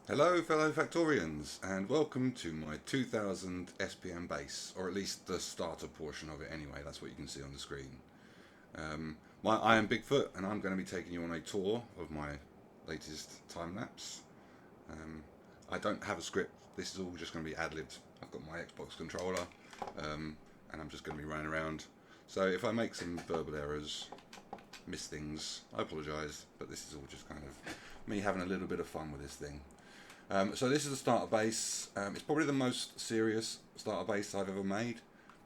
Hello fellow Factorians and welcome to my 2000 SPM base, or at least the starter portion of it anyway, that's what you can see on the screen. I am Bigfoot and I'm going to be taking you on a tour of my latest time-lapse. I don't have a script, this is all just going to be ad-libbed. I've got my Xbox controller and I'm just going to be running around. So if I make some verbal errors, miss things, I apologise, but this is all just kind of me having a little bit of fun with this thing. So this is a starter base. It's probably the most serious starter base I've ever made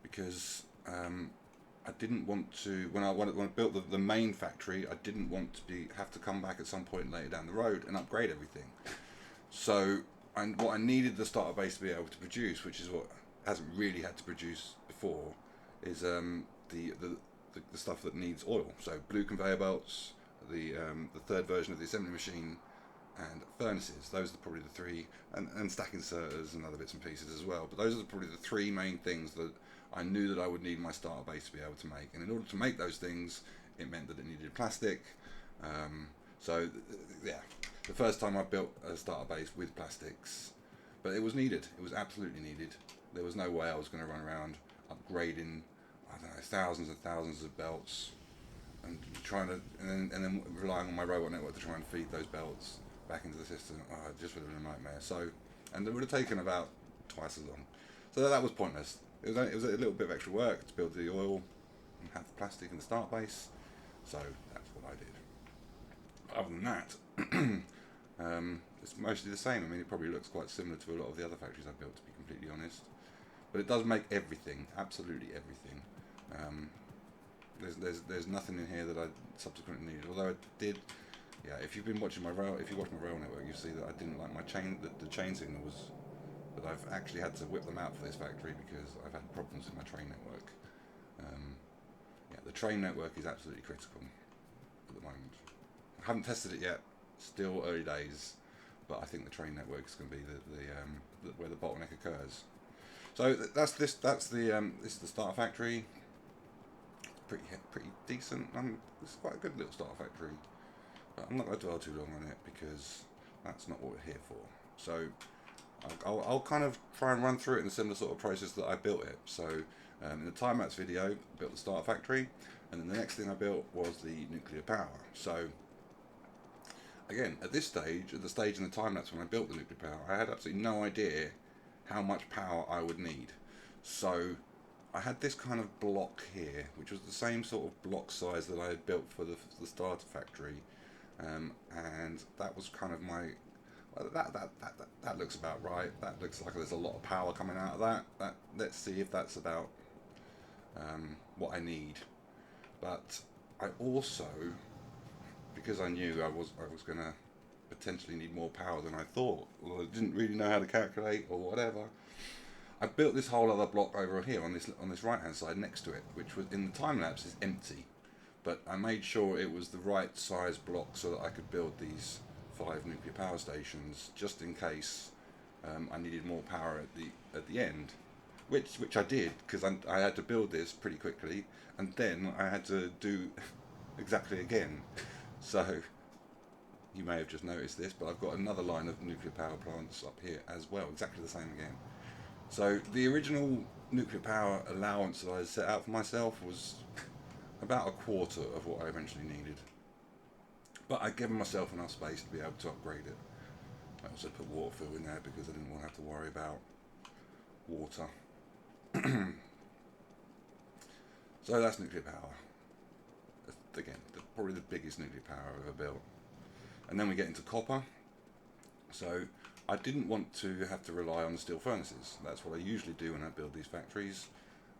because I didn't want to, when I built the main factory, I didn't want to have to come back at some point later down the road and upgrade everything. So what I needed the starter base to be able to produce, which is what hasn't really had to produce before, is the stuff that needs oil. So blue conveyor belts, the third version of the assembly machine, and furnaces. Those are probably the three, and stack inserters and other bits and pieces as well. But those are probably the three main things that I knew that I would need my starter base to be able to make. And in order to make those things, it meant that it needed plastic. Yeah, the first time I built a starter base with plastics, but it was needed. It was absolutely needed. There was no way I was going to run around upgrading, I don't know, thousands and thousands of belts and and then relying on my robot network to try and feed those belts back into the system. Oh, it just would have been a nightmare. And it would have taken about twice as long. So that was pointless. It was a little bit of extra work to build the oil and have the plastic in the start base. So that's what I did. Other than that, it's mostly the same. I mean, it probably looks quite similar to a lot of the other factories I've built, to be completely honest. But it does make everything, absolutely everything. There's nothing in here that I subsequently needed. Although I did, yeah. If you watch my rail network, you see that I didn't like my chain. The chain signal was that I've actually had to whip them out for this factory because I've had problems with my train network. Yeah, the train network is absolutely critical at the moment. I haven't tested it yet. Still early days, but I think the train network is going to be where the bottleneck occurs. So this is the starter factory. Pretty decent. It's quite a good little starter factory, but I'm not going to dwell too long on it because that's not what we're here for. So I'll kind of try and run through it in a similar sort of process that I built it. So in the time-lapse video, I built the starter factory, and then the next thing I built was the nuclear power. So again, at the stage in the time-lapse when I built the nuclear power, I had absolutely no idea how much power I would need. So I had this kind of block here, which was the same sort of block size that I had built for the starter factory, and that was kind of my. That looks about right. That looks like there's a lot of power coming out of that. Let's see if that's about what I need. But I also, because I knew I was going to potentially need more power than I thought, or I didn't really know how to calculate or whatever. I built this whole other block over here on this right hand side next to it, which was in the time lapse is empty, but I made sure it was the right size block so that I could build these 5 nuclear power stations just in case I needed more power at the end, which I did because I had to build this pretty quickly, and then I had to do exactly again. So you may have just noticed this, but I've got another line of nuclear power plants up here as well, exactly the same again. So the original nuclear power allowance that I set out for myself was about a quarter of what I eventually needed. But I'd given myself enough space to be able to upgrade it. I also put water fill in there because I didn't want to have to worry about water. So that's nuclear power. Again, probably the biggest nuclear power I've ever built. And then we get into copper. So I didn't want to have to rely on the steel furnaces. That's what I usually do when I build these factories.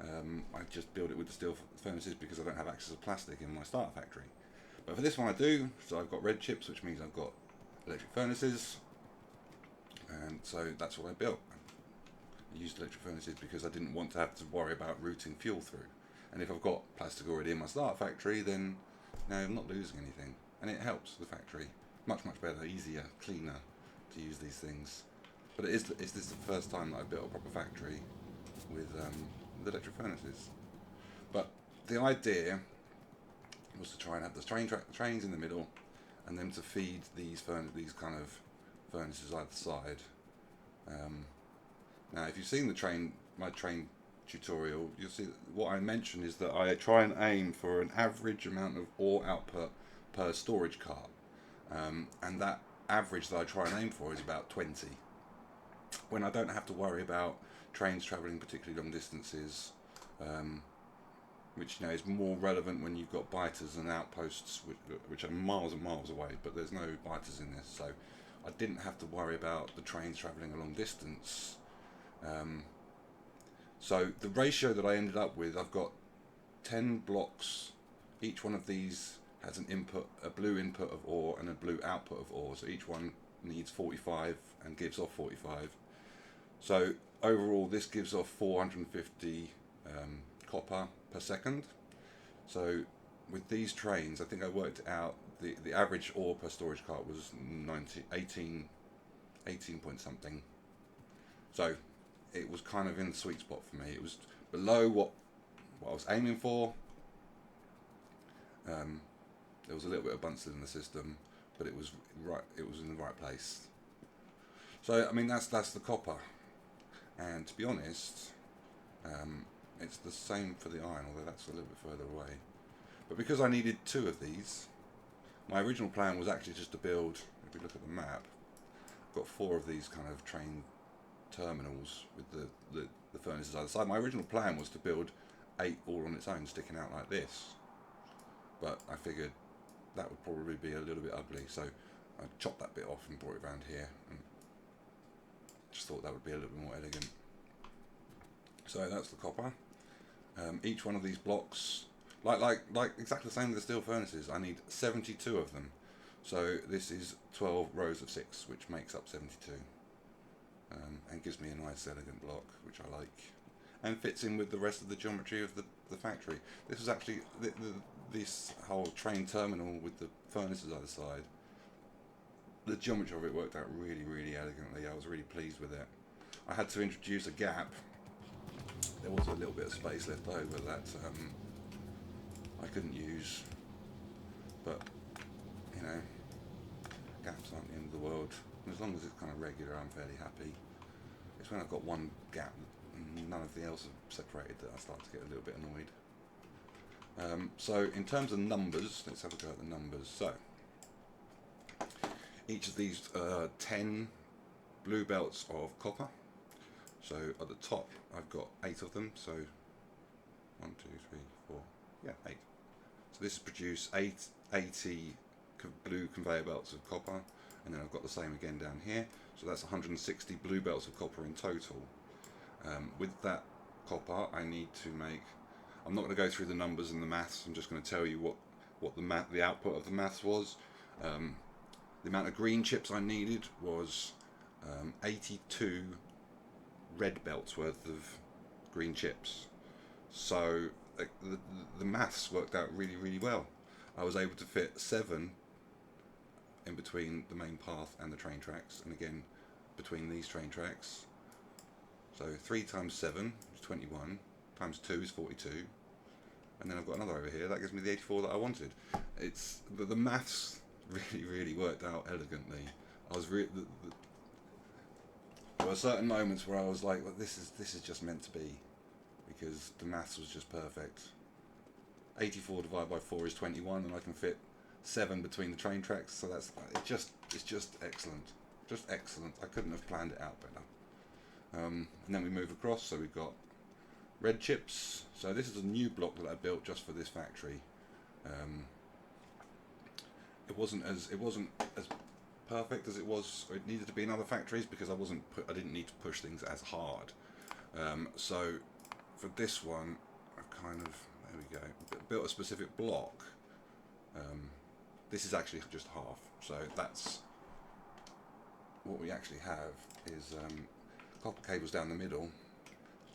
I just build it with the steel furnaces because I don't have access to plastic in my starter factory. But for this one I do, so I've got red chips, which means I've got electric furnaces, and so that's what I built. I used electric furnaces because I didn't want to have to worry about routing fuel through. And if I've got plastic already in my starter factory, then no, I'm not losing anything. And it helps the factory. Much better, easier, cleaner to use these things. But is this the first time that I built a proper factory with electric furnaces? But the idea was to try and have the trains in the middle, and then to feed these kind of furnaces either side. Now, if you've seen my train tutorial, you'll see that what I mentioned is that I try and aim for an average amount of ore output per storage cart, and that average that I try and aim for is about 20. When I don't have to worry about trains travelling particularly long distances, which is more relevant when you've got biters and outposts which are miles and miles away, but there's no biters in this, so I didn't have to worry about the trains travelling a long distance. So the ratio that I ended up with, I've got 10 blocks. Each one of these has an input, a blue input of ore and a blue output of ore, so each one needs 45 and gives off 45. So overall this gives off 450 copper per second. So with these trains, I think I worked out the average ore per storage cart was 18 point something. So it was kind of in the sweet spot for me. It was below what I was aiming for. There was a little bit of Bunsen in the system, but it was right. It was in the right place. So I mean that's the copper, and to be honest, it's the same for the iron, although that's a little bit further away. But because I needed 2 of these, my original plan was actually just to build. If we look at the map, I've got 4 of these kind of train terminals with the furnaces either side. My original plan was to build 8 all on its own, sticking out like this, but I figured that would probably be a little bit ugly, so I chopped that bit off and brought it around here, and just thought that would be a little bit more elegant. So that's the copper. Each one of these blocks, like exactly the same as the steel furnaces, I need 72 of them. So this is 12 rows of 6, which makes up 72. And gives me a nice elegant block, which I like, and fits in with the rest of the geometry of the factory. This was actually this whole train terminal with the furnaces either side. The geometry of it worked out really, really elegantly. I was really pleased with it. I had to introduce a gap. There was a little bit of space left over that I couldn't use, but gaps aren't the end of the world. As long as it's kind of regular, I'm fairly happy. It's when I've got one gap and none of the else are separated that I start to get a little bit annoyed. So in terms of numbers, let's have a go at the numbers. So each of these 10 blue belts of copper. So at the top I've got 8 of them. So 1, 2, 3, 4, yeah, 8. So this has produced 80 blue conveyor belts of copper. And then I've got the same again down here, so that's 160 blue belts of copper in total. With that copper, I need to make. I'm not going to go through the numbers and the maths. I'm just going to tell you what the output of the maths was. The amount of green chips I needed was 82 red belts worth of green chips. So the maths worked out really, really well. I was able to fit 7 in between the main path and the train tracks, and again between these train tracks. So 3 times 7 is 21, times 2 is 42, and then I've got another over here that gives me the 84 that I wanted. It's the maths really, really worked out elegantly. I was there were certain moments where I was like, well, this is just meant to be, because the maths was just perfect. 84 divided by 4 is 21, and I can fit 7 between the train tracks, so it's just excellent. I couldn't have planned it out better. And then we move across, so we've got red chips. So this is a new block that I built just for this factory. It wasn't as perfect as it needed to be in other factories, because I didn't need to push things as hard. So for this one, I've kind of, there we go, built a specific block. This is actually just half, so that's what we actually have is copper cables down the middle.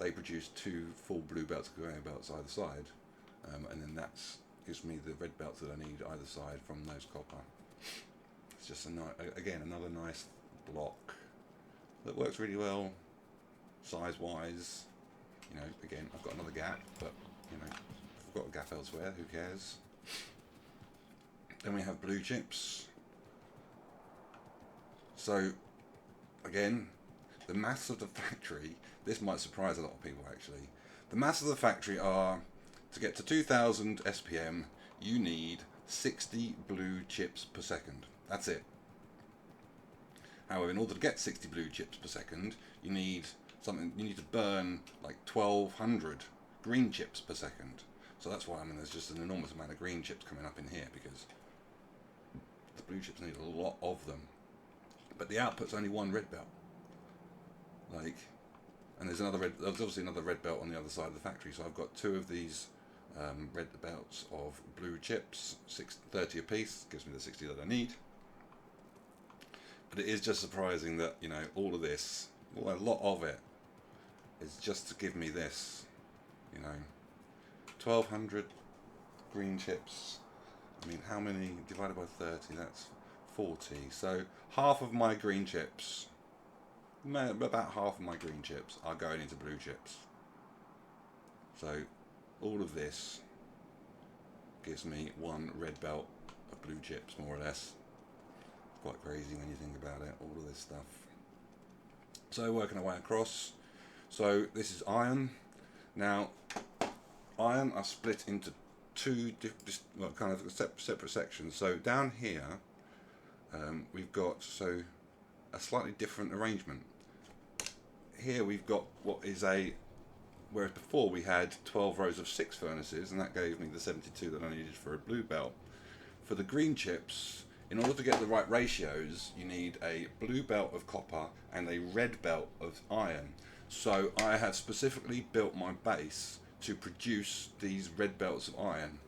They produce 2 full blue belts, conveyor belts either side, and then that gives me the red belts that I need either side from those copper. It's just again another nice block that works really well size wise. Again, I've got another gap, but if I've got a gap elsewhere, who cares? Then we have blue chips. So again, the maths of the factory, this might surprise a lot of people actually. The maths of the factory are, to get to 2000 SPM, you need 60 blue chips per second. That's it. However, in order to get 60 blue chips per second, you need to burn like 1200 green chips per second. So that's why, I mean, there's just an enormous amount of green chips coming up in here, because the blue chips need a lot of them. But the output's only one red belt. Like, and there's obviously another red belt on the other side of the factory. So I've got two of these red belts of blue chips, 30 a piece, gives me the 60 that I need. But it is just surprising that, you know, all of this, well, a lot of it, is just to give me this, you know, 1200 green chips. I mean, how many divided by 30? That's 40. So half of my green chips, about half of my green chips, are going into blue chips. So all of this gives me one red belt of blue chips, more or less. It's quite crazy when you think about it, all of this stuff. So working our way across. So this is iron. Now, iron are split into two kind of separate sections. So down here, we've got a slightly different arrangement. Here we've got what is whereas before we had 12 rows of 6 furnaces, and that gave me the 72 that I needed for a blue belt. For the green chips, in order to get the right ratios, you need a blue belt of copper and a red belt of iron. So I have specifically built my base to produce these red belts of iron.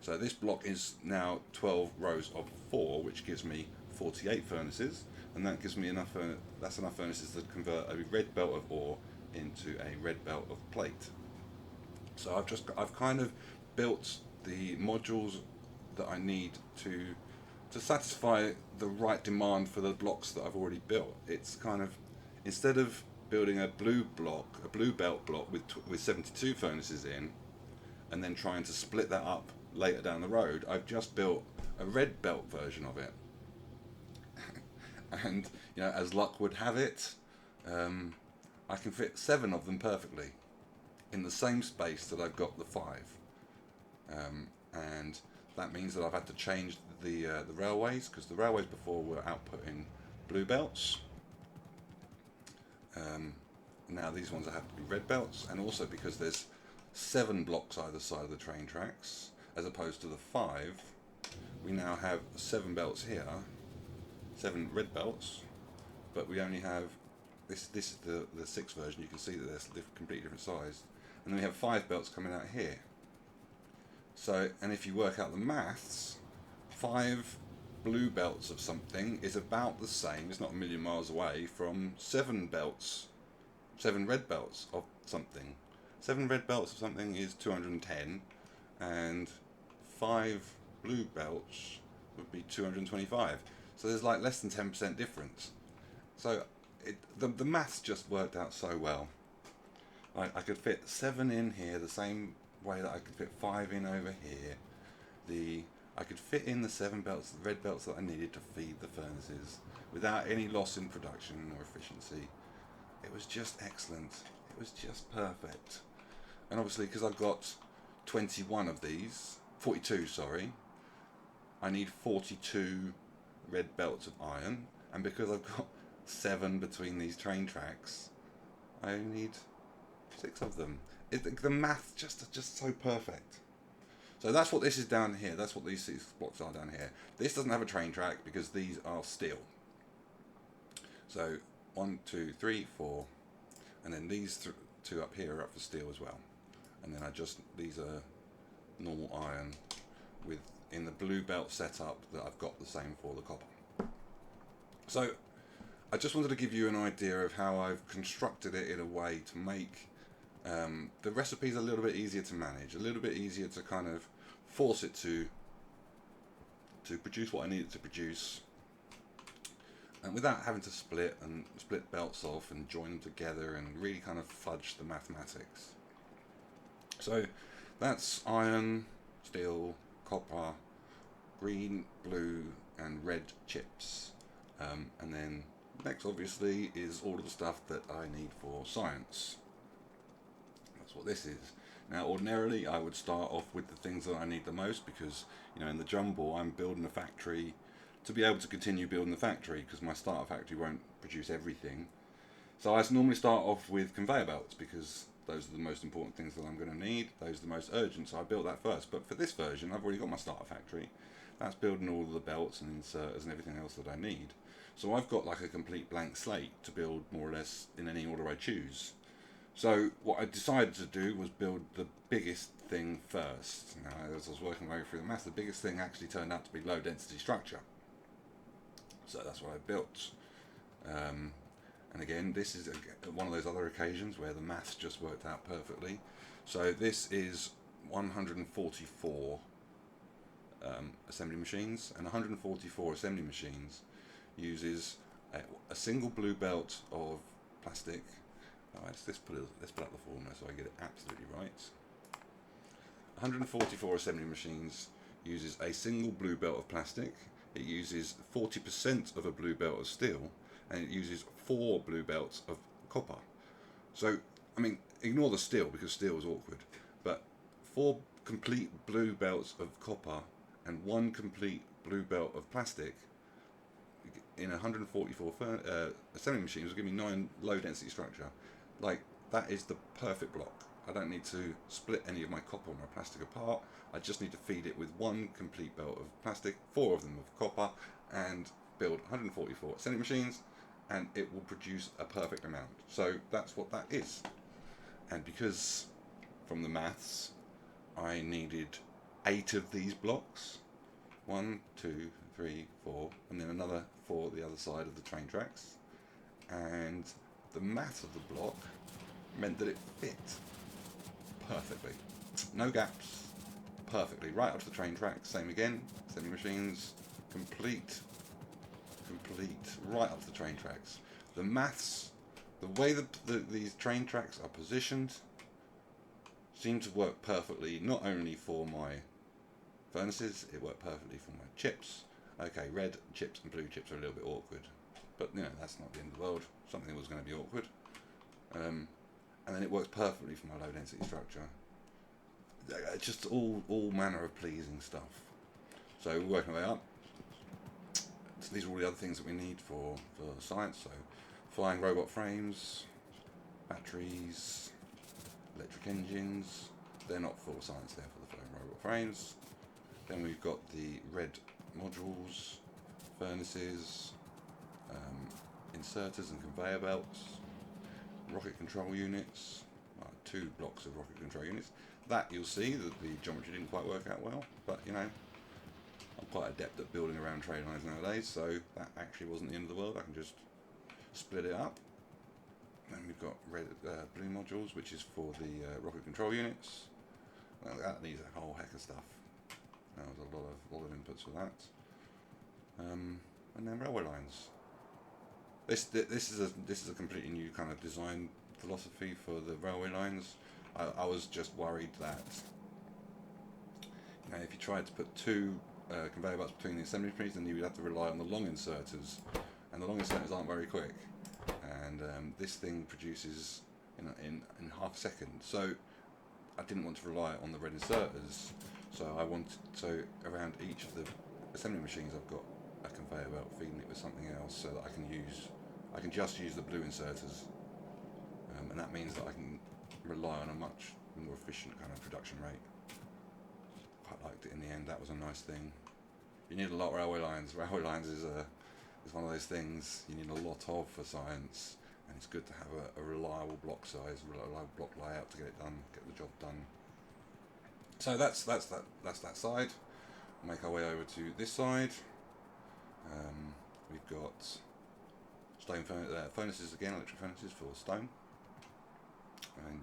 So this block is now 12 rows of 4, which gives me 48 furnaces, and that gives me enough furnaces to convert a red belt of ore into a red belt of plate. So I've kind of built the modules that I need to satisfy the right demand for the blocks that I've already built. It's kind of, instead of building a blue belt block with 72 furnaces in, and then trying to split that up later down the road, I've just built a red belt version of it. And, you know, as luck would have it, I can fit 7 of them perfectly in the same space that I've got the 5. And that means that I've had to change the railways, because the railways before were outputting blue belts. Now these ones have to be red belts, and also because there's 7 blocks either side of the train tracks, as opposed to the 5, we now have 7 belts here, 7 red belts, but we only have this is the 6 version. You can see that they're completely different size, and then we have 5 belts coming out here. So, and if you work out the maths, 5 blue belts of something is about the same, it's not a million miles away from 7 red belts of something. 7 red belts of something is 210, and 5 blue belts would be 225. So there's like less than 10% difference. So the maths just worked out so well. I could fit 7 in here the same way that I could fit 5 in over here. I could fit in the 7 belts, the red belts that I needed to feed the furnaces without any loss in production or efficiency. It was just excellent. It was just perfect. And obviously, because I've got 21 of these, 42, sorry, I need 42 red belts of iron, and because I've got 7 between these train tracks, I only need 6 of them. The math just so perfect. So that's what this is down here. That's what these 6 blocks are down here. This doesn't have a train track because these are steel. So 1, 2, 3, 4, and then these 2 up here are up for steel as well. And then these are normal iron with, in the blue belt setup that I've got the same for the copper. So I just wanted to give you an idea of how I've constructed it in a way to make the recipes a little bit easier to manage, a little bit easier to kind of force it to produce what I need it to produce, and without having to split belts off and join them together and really kind of fudge the mathematics. So that's iron, steel, copper, green, blue and red chips, and then next obviously is all of the stuff that I need for science. That's what this is. Now ordinarily I would start off with the things that I need the most, because in the jumble I'm building a factory to be able to continue building the factory, because my starter factory won't produce everything. So I normally start off with conveyor belts, because those are the most important things that I'm going to need. Those are the most urgent, so I built that first. But for this version I've already got my starter factory. That's building all of the belts and inserters and everything else that I need. So I've got like a complete blank slate to build more or less in any order I choose. So what I decided to do was build the biggest thing first. Now, as I was working my way through the maths, the biggest thing actually turned out to be low density structure. So that's what I built. And again, this is one of those other occasions where the maths just worked out perfectly. So this is 144 assembly machines, and 144 assembly machines uses a single blue belt of plastic. Let's put up the formula so I get it absolutely right. 144 assembly machines uses a single blue belt of plastic. It uses 40% of a blue belt of steel, and it uses 4 blue belts of copper. So, I mean, ignore the steel because steel is awkward, but 4 complete blue belts of copper and 1 complete blue belt of plastic in 144 assembly machines will give me 9 low density structure. Like, that is the perfect block. I don't need to split any of my copper or my plastic apart. I just need to feed it with 1 complete belt of plastic, 4 of them of copper, and build 144 assembly machines, and it will produce a perfect amount. So that's what that is. And because from the maths I needed 8 of these blocks, 1, 2, 3, 4, and then another 4 the other side of the train tracks, and the mass of the block meant that it fit perfectly. No gaps, perfectly, right up to the train tracks. Same again, assembly machines, complete, right up to the train tracks. The maths, the way that these train tracks are positioned, seem to work perfectly, not only for my furnaces, it worked perfectly for my chips. Okay, red chips and blue chips are a little bit awkward, but that's not the end of the world. Something was going to be awkward. And then it works perfectly for my low density structure. Just all manner of pleasing stuff. So we're working our way up. So these are all the other things that we need for science. So flying robot frames, batteries, electric engines. They're not for science, they're for the flying robot frames. Then we've got the red modules, furnaces, inserters and conveyor belts, rocket control units, 2 blocks of rocket control units. That you'll see that the geometry didn't quite work out well, but I'm quite adept at building around train lines nowadays, so that actually wasn't the end of the world. I can just split it up. Then we've got blue modules, which is for the rocket control units. Well, that needs a whole heck of stuff. There was a lot of inputs for that. And then railway lines. This is a completely new kind of design philosophy for the railway lines. I was just worried that if you tried to put 2 conveyor belts between the assembly machines, then you would have to rely on the long inserters, and the long inserters aren't very quick. And this thing produces in half a second. So I didn't want to rely on the red inserters. So around each of the assembly machines I've got a conveyor belt feeding it with something else, so that I can just use the blue inserters, and that means that I can rely on a much more efficient kind of production rate. Quite liked it in the end. That was a nice thing. You need a lot of railway lines. Railway lines is one of those things you need a lot of for science, and it's good to have a reliable block size, reliable block layout to get it done, get the job done. So that's that side. We'll make our way over to this side. We've got stone furnaces again, electric furnaces for stone, and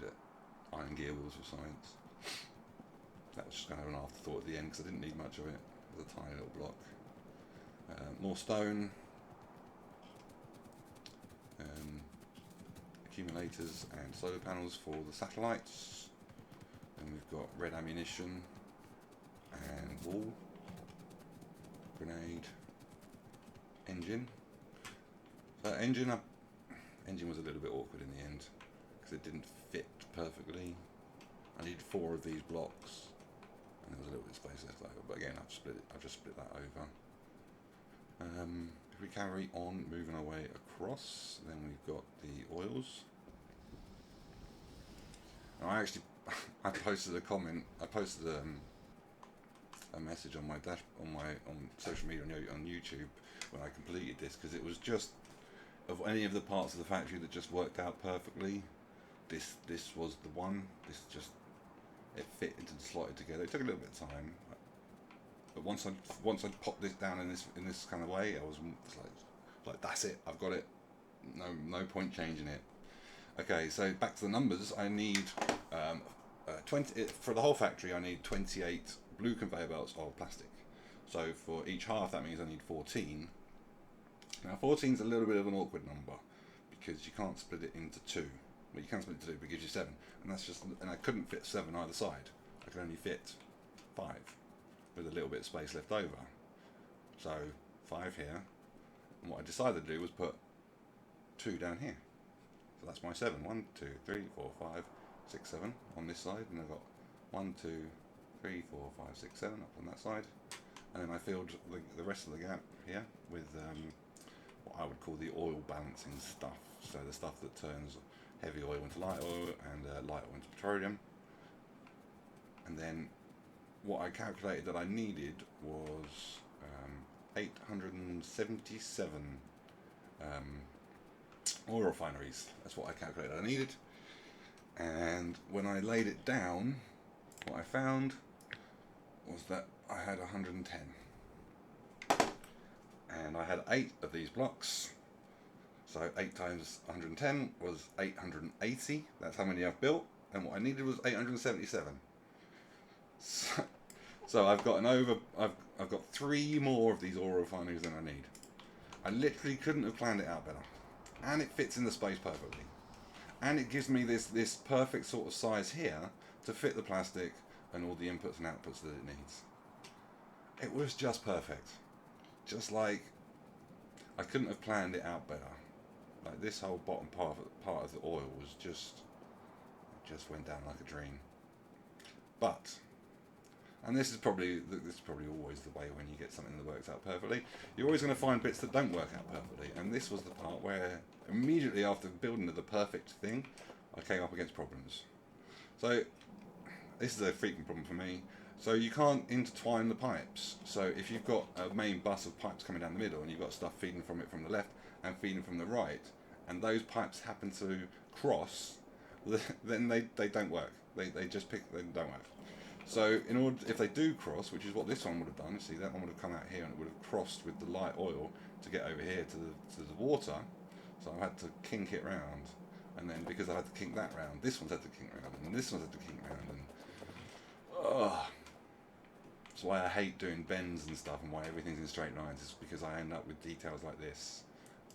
iron gear wheels for science. That was just kind of an afterthought at the end because I didn't need much of it. It was a tiny little block. More stone, accumulators and solar panels for the satellites. And we've got red ammunition and wall, grenade, engine. Engine was a little bit awkward in the end because it didn't fit perfectly. I needed 4 of these blocks, and there was a little bit of space left over. But again, I've just split that over. If we carry on moving our way across, then we've got the oils. Now I posted a comment. I posted a message on my on social media on YouTube when I completed this, because it was just, of any of the parts of the factory that just worked out perfectly, this was the one. It fit into the slotted together. It took a little bit of time, but once I popped this down in this kind of way, I was like that's it. I've got it. No point changing it. Okay, so back to the numbers. I need 20 for the whole factory. I need 28 blue conveyor belts of plastic. So for each half, that means I need 14. Now 14 is a little bit of an awkward number because you can't split it into 2. Well, you can split it into 2, but it gives you 7, and I couldn't fit 7 either side. I could only fit 5 with a little bit of space left over. So 5 here, and what I decided to do was put 2 down here. So that's my 7. 1, 2, 3, 4, 5, 6, 7 on this side, and I've got 1, 2, 3, 4, 5, 6, 7 up on that side, and then I filled the rest of the gap here with what I would call the oil balancing stuff. So the stuff that turns heavy oil into light oil and light oil into petroleum. And then what I calculated that I needed was 877 oil refineries. That's what I calculated I needed. And when I laid it down, what I found was that I had 110. And I had 8 of these blocks. So 8 times 110 was 880. That's how many I've built. And what I needed was 877. So I've got I've got 3 more of these oil refineries than I need. I literally couldn't have planned it out better. And it fits in the space perfectly. And it gives me this perfect sort of size here to fit the plastic and all the inputs and outputs that it needs. It was just perfect. Just like, I couldn't have planned it out better. Like, this whole bottom part of the oil was just went down like a dream. But, and this is probably always the way when you get something that works out perfectly. You're always going to find bits that don't work out perfectly. And this was the part where immediately after building the perfect thing, I came up against problems. So this is a frequent problem for me. So you can't intertwine the pipes. So if you've got a main bus of pipes coming down the middle and you've got stuff feeding from it from the left and feeding from the right, and those pipes happen to cross, then they don't work. They don't work. So if they do cross, which is what this one would have done, see, that one would have come out here and it would have crossed with the light oil to get over here to the water. So I had to kink it round, and then because I had to kink that round, this one's had to kink round, and this one's had to kink round, and that's why I hate doing bends and stuff, and why everything's in straight lines, is because I end up with details like this,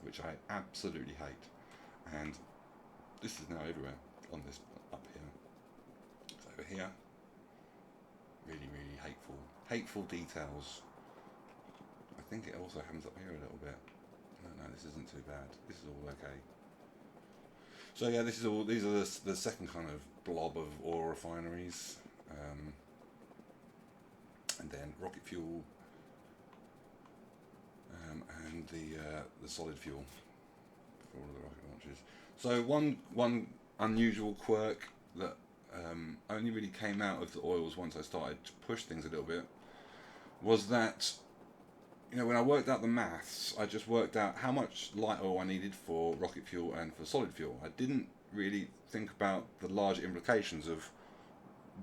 which I absolutely hate. And this is now everywhere on this up here. It's over here. Really, really hateful details. I think it also happens up here a little bit. No, this isn't too bad. This is all okay. So yeah, these are the second kind of blob of oil refineries. And then rocket fuel, and the solid fuel for all of the rocket launches. So one unusual quirk that only really came out of the oils once I started to push things a little bit was that, you know, when I worked out the maths, I just worked out how much light oil I needed for rocket fuel and for solid fuel. I didn't really think about the larger implications of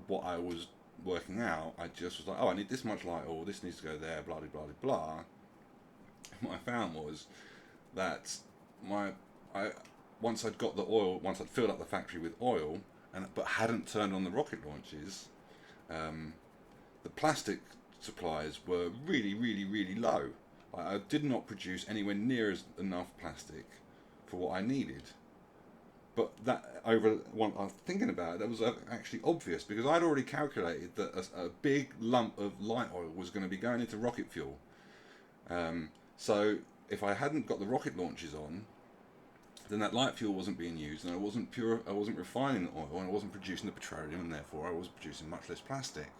what I was working out. I just was like, oh, I need this much light oil, this needs to go there, blah, blah, blah, blah. And what I found was that once I'd got the oil, once I'd filled up the factory with oil, but hadn't turned on the rocket launches, the plastic supplies were really, really, really low. I did not produce anywhere near enough plastic for what I needed. But that, I was thinking about it, that was actually obvious, because I'd already calculated that a big lump of light oil was going to be going into rocket fuel. So if I hadn't got the rocket launches on, then that light fuel wasn't being used, and I wasn't refining the oil, and I wasn't producing the petroleum, and therefore I was producing much less plastic.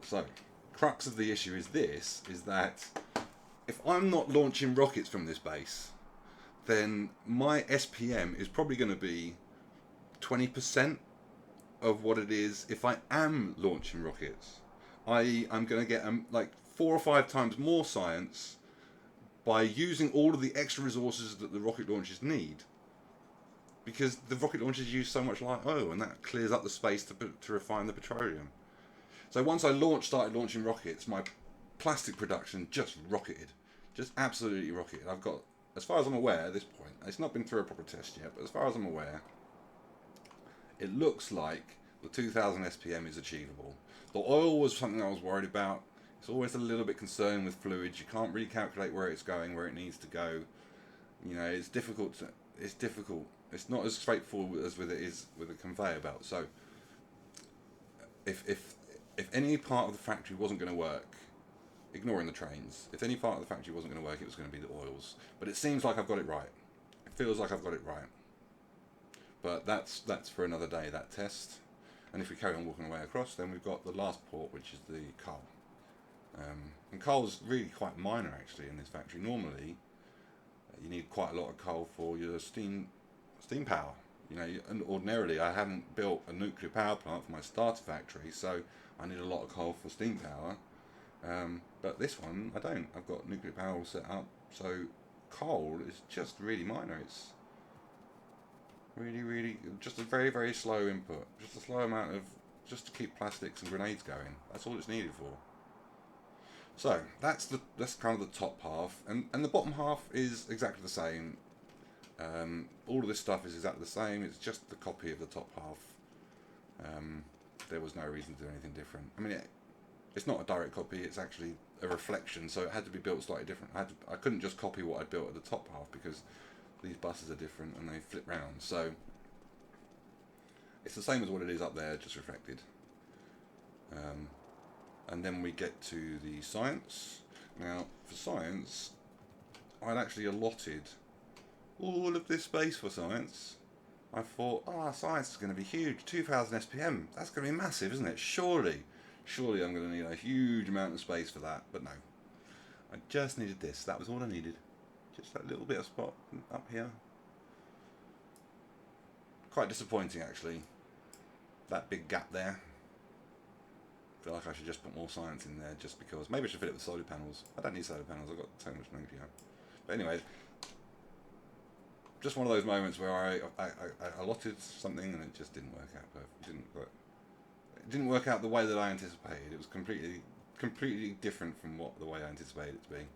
So, crux of the issue is that if I'm not launching rockets from this base, then my SPM is probably going to be 20% of what it is if I am launching rockets. I.e., I'm going to get like 4 or 5 times more science by using all of the extra resources that the rocket launchers need, because the rocket launchers use so much light oil, and that clears up the space to refine the petroleum. So once I started launching rockets, my plastic production just rocketed, just absolutely rocketed. I've got, as far as I'm aware at this point, it's not been through a proper test yet, but as far as I'm aware, it looks like the 2000 SPM is achievable. The oil was something I was worried about. It's always a little bit concerned with fluids. You can't really calculate where it's going, where it needs to go. You know, it's difficult. It's not as straightforward as it is with a conveyor belt. So, if any part of the factory wasn't going to work, ignoring the trains, if any part of the factory wasn't going to work, it was going to be the oils. But it seems like I've got it right. It feels like I've got it right. But that's for another day, that test. And if we carry on walking away across, then we've got the last port, which is the coal. And coal's really quite minor actually in this factory. Normally, you need quite a lot of coal for your steam power. You know, and ordinarily I haven't built a nuclear power plant for my starter factory, so I need a lot of coal for steam power. But this one I don't. I've got nuclear power all set up, so coal is just really minor. It's really just a very slow input, just a slow amount of, just to keep plastics and grenades going. That's all it's needed for. So that's kind of the top half, and the bottom half is exactly the same. All of this stuff is exactly the same. It's just the copy of the top half. There was no reason to do anything different. I mean, it's not a direct copy. It's actually a reflection, so it had to be built slightly different. I couldn't just copy what I'd built at the top half, because these buses are different and they flip round. So it's the same as what it is up there, just reflected. And then we get to the science. Now, for science, I'd actually allotted all of this space for science. I thought, science is going to be huge. 2000 SPM, that's going to be massive, isn't it? Surely I'm going to need a huge amount of space for that. But no, I just needed this. That was all I needed. Just that little bit of spot up here. Quite disappointing, actually. That big gap there. I feel like I should just put more science in there, just because. Maybe I should fill it with solar panels. I don't need solar panels. I've got so much nuclear. But anyway, just one of those moments where I allotted something and it just didn't work out perfect. It didn't work out the way that I anticipated. It was completely different from the way I anticipated it to be.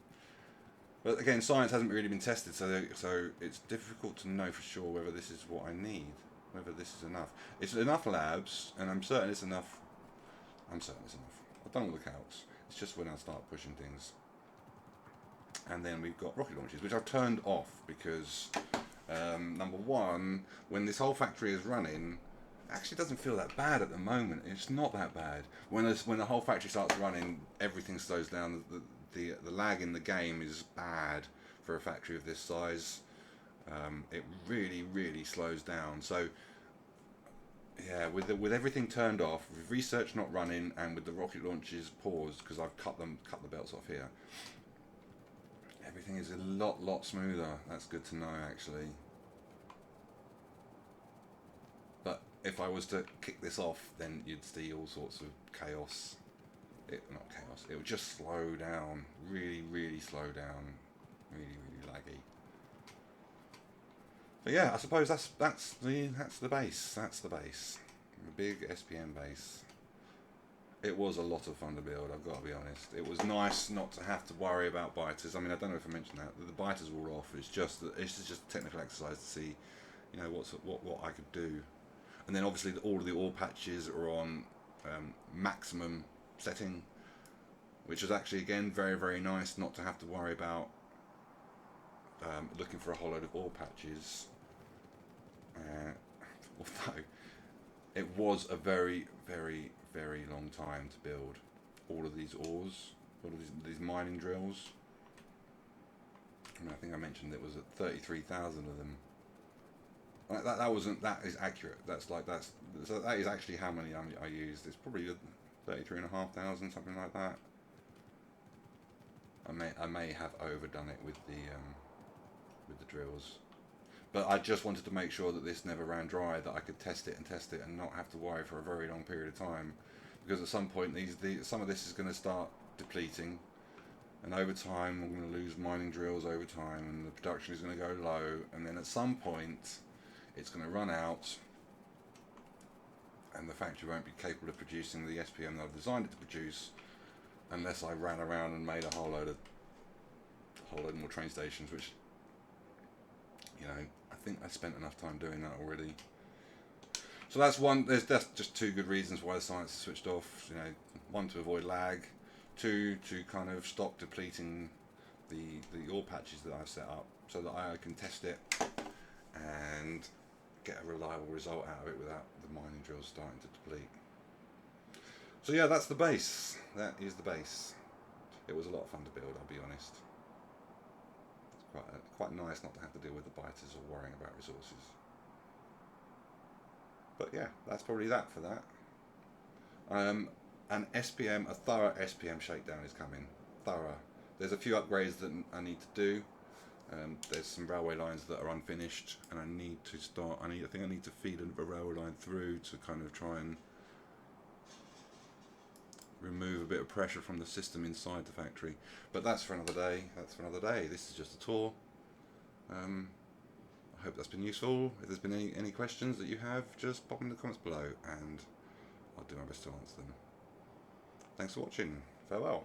But again, science hasn't really been tested, so it's difficult to know for sure whether this is what I need, whether this is enough. It's enough labs, and I'm certain it's enough. I've done all the calcs. It's just when I start pushing things. And then we've got rocket launches, which I've turned off because, number one, when this whole factory is running, it actually doesn't feel that bad at the moment. It's not that bad. When the whole factory starts running, everything slows down. The lag in the game is bad for a factory of this size. It really slows down. So yeah, with everything turned off, with research not running, and with the rocket launches paused because I've cut the belts off here, everything is a lot smoother. That's good to know, actually. But if I was to kick this off, then you'd see all sorts of chaos. Not chaos. It would just slow down, really slow down, really laggy. But yeah, I suppose that's the base. That's the base. The big SPM base. It was a lot of fun to build, I've got to be honest. It was nice not to have to worry about biters. I mean, I don't know if I mentioned that. The biters were all off. It's just a technical exercise to see, you know, what I could do. And then obviously all of the ore patches are on maximum setting, which is actually again very nice not to have to worry about looking for a whole load of ore patches. Although it was a very long time to build all of these ores, all of these mining drills. I mean, I think I mentioned it was at 33,000 of them. Like that is accurate. So that is actually how many I used. It's probably 33,500, something like that. I may have overdone it with the drills, but I just wanted to make sure that this never ran dry, that I could test it and not have to worry for a very long period of time, because at some point some of this is going to start depleting, and over time I'm going to lose mining drills over time, and the production is going to go low, and then at some point it's going to run out, and the factory won't be capable of producing the SPM that I've designed it to produce, unless I ran around and made a whole load more train stations, which, you know, I think I spent enough time doing that already. So that's just two good reasons why the science is switched off. You know, one, to avoid lag, two, to kind of stop depleting the ore patches that I've set up, so that I can test it and get a reliable result out of it without the mining drills starting to deplete. So yeah, that's the base. That is the base. It was a lot of fun to build, I'll be honest. It's quite nice not to have to deal with the biters or worrying about resources. But yeah, that's probably that for that. A thorough SPM shakedown is coming. Thorough. There's a few upgrades that I need to do. There's some railway lines that are unfinished, and I think I need to feed a railway line through to kind of try and remove a bit of pressure from the system inside the factory. But that's for another day. This is just a tour. I hope that's been useful. If there's been any questions that you have, just pop in the comments below and I'll do my best to answer them. Thanks for watching. Farewell.